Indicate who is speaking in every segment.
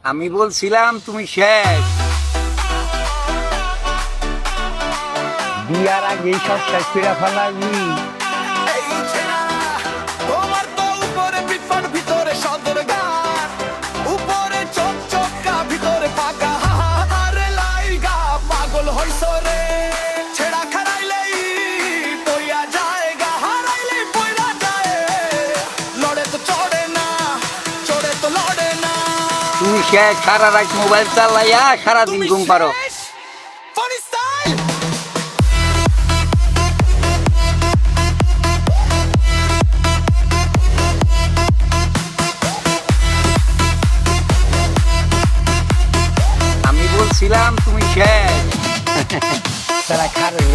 Speaker 1: আমি বলছিলাম তুমি শেষ। বিয়ার আগে সব শেষ করে ফেলাবি। তুমি শেষ, সারা রাত মোবাইল চালাইয়া সারাদিন ঘুম পারো। আমি বলছিলাম তুমি শেষ। তারা খারাপ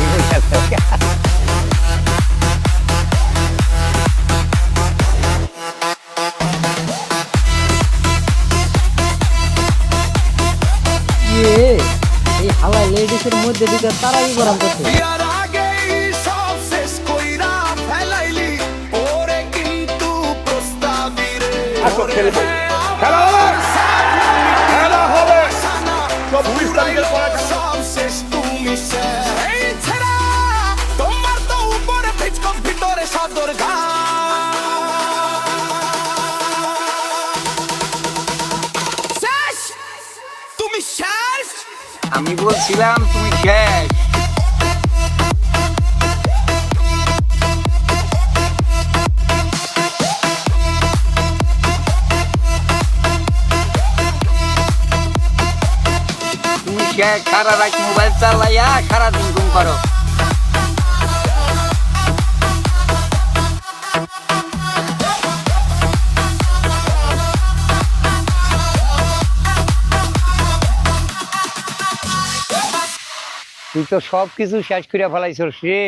Speaker 2: এই হাওয়া লেডিসের মধ্যে দিকে তারাই গরম করছে।
Speaker 3: খেলবো, খেলা হবে, খেলা হবে 24 তারিখের পরে।
Speaker 1: আমি বলছিলাম তুমি শেষ। তুমি শেষ, সারা রাত মোবাইল চালাইয়া সারাদিন ঘুম পারো। তুই তো সব কিছু শেষ করে ফেলাইছস রে।